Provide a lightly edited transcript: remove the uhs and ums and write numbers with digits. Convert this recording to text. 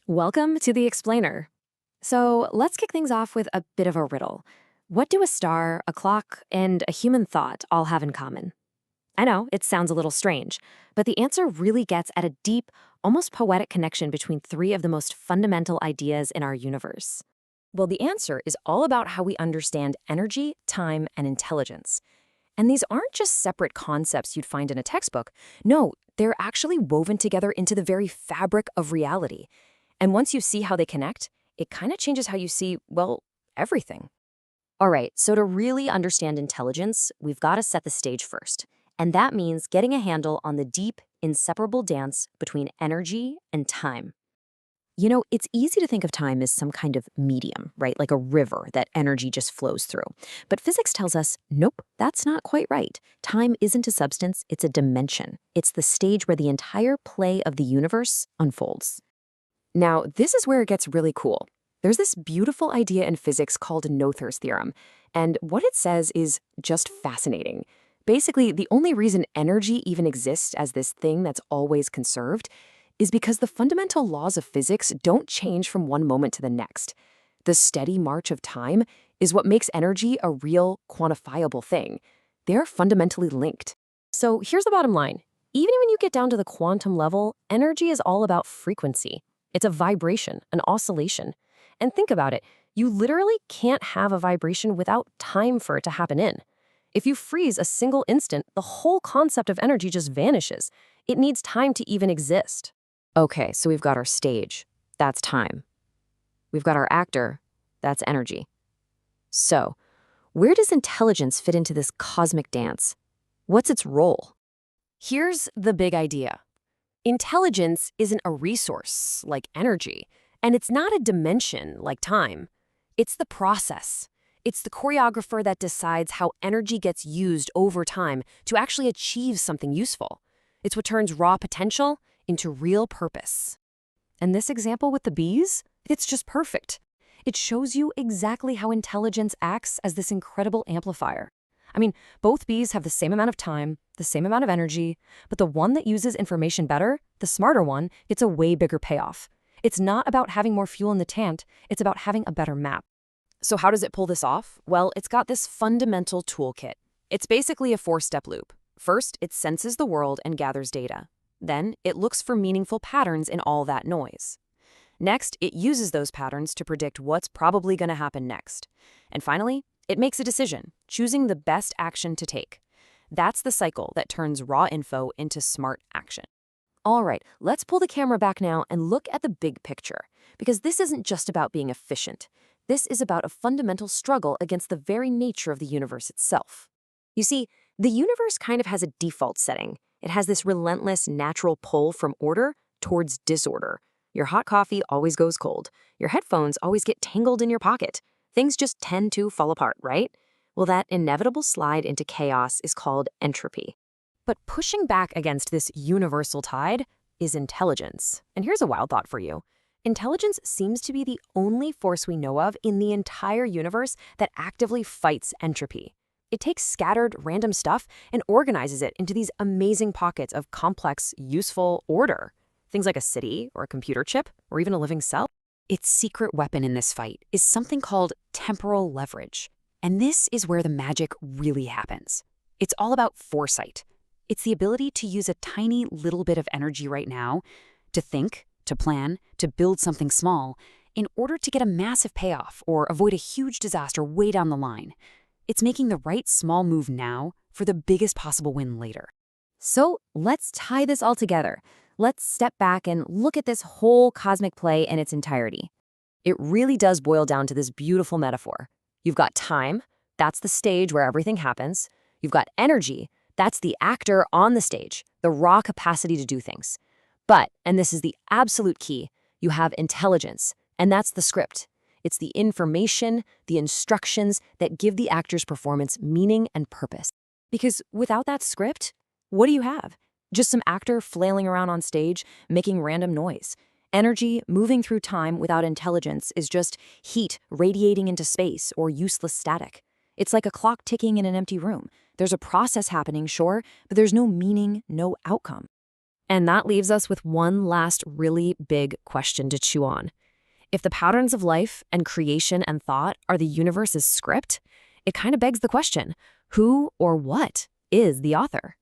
Welcome to the Explainer. So let's kick things off with a bit of a riddle. What do a star, a clock, and a human thought all have in common? I know, it sounds a little strange, but the answer really gets at a deep, almost poetic connection between three of the most fundamental ideas in our universe. Well, the answer is all about how we understand energy, time, and intelligence. And these aren't just separate concepts you'd find in a textbook. No, they're actually woven together into the very fabric of reality. And once you see how they connect, it kind of changes how you see, well, everything. All right, so to really understand intelligence, we've got to set the stage first. And that means getting a handle on the deep, inseparable dance between energy and time. You know, it's easy to think of time as some kind of medium, right? Like a river that energy just flows through. But physics tells us, nope, that's not quite right. Time isn't a substance, it's a dimension. It's the stage where the entire play of the universe unfolds. Now, this is where it gets really cool. There's this beautiful idea in physics called Noether's theorem, and what it says is just fascinating. Basically, the only reason energy even exists as this thing that's always conserved is because the fundamental laws of physics don't change from one moment to the next. The steady march of time is what makes energy a real, quantifiable thing. They're fundamentally linked. So here's the bottom line. Even when you get down to the quantum level, energy is all about frequency. It's a vibration, an oscillation. And think about it, you literally can't have a vibration without time for it to happen in. If you freeze a single instant, the whole concept of energy just vanishes. It needs time to even exist. Okay, so we've got our stage. That's time. We've got our actor. That's energy. So, where does intelligence fit into this cosmic dance? What's its role? Here's the big idea. Intelligence isn't a resource, like energy, and it's not a dimension, like time. It's the process. It's the choreographer that decides how energy gets used over time to actually achieve something useful. It's what turns raw potential into real purpose. And this example with the bees, it's just perfect. It shows you exactly how intelligence acts as this incredible amplifier. I mean, both bees have the same amount of time, the same amount of energy, but the one that uses information better, the smarter one, gets a way bigger payoff. It's not about having more fuel in the tank, it's about having a better map. So how does it pull this off? Well, it's got this fundamental toolkit. It's basically a four-step loop. First, it senses the world and gathers data. Then, it looks for meaningful patterns in all that noise. Next, it uses those patterns to predict what's probably going to happen next. And finally, it makes a decision, choosing the best action to take. That's the cycle that turns raw info into smart action. All right, let's pull the camera back now and look at the big picture, because this isn't just about being efficient. This is about a fundamental struggle against the very nature of the universe itself. You see, the universe kind of has a default setting. It has this relentless natural pull from order towards disorder. Your hot coffee always goes cold. Your headphones always get tangled in your pocket. Things just tend to fall apart, right? Well, that inevitable slide into chaos is called entropy. But pushing back against this universal tide is intelligence. And here's a wild thought for you. Intelligence seems to be the only force we know of in the entire universe that actively fights entropy. It takes scattered, random stuff and organizes it into these amazing pockets of complex, useful order. Things like a city, or a computer chip, or even a living cell. Its secret weapon in this fight is something called temporal leverage. And this is where the magic really happens. It's all about foresight. It's the ability to use a tiny little bit of energy right now to think, to plan, to build something small in order to get a massive payoff or avoid a huge disaster way down the line. It's making the right small move now for the biggest possible win later. So let's tie this all together. Let's step back and look at this whole cosmic play in its entirety. It really does boil down to this beautiful metaphor. You've got time, that's the stage where everything happens. You've got energy, that's the actor on the stage, the raw capacity to do things. But, and this is the absolute key, you have intelligence, and that's the script. It's the information, the instructions that give the actor's performance meaning and purpose. Because without that script, what do you have? Just some actor flailing around on stage, making random noise. Energy moving through time without intelligence is just heat radiating into space or useless static. It's like a clock ticking in an empty room. There's a process happening, sure, but there's no meaning, no outcome. And that leaves us with one last really big question to chew on. If the patterns of life and creation and thought are the universe's script, it kind of begs the question, who or what is the author?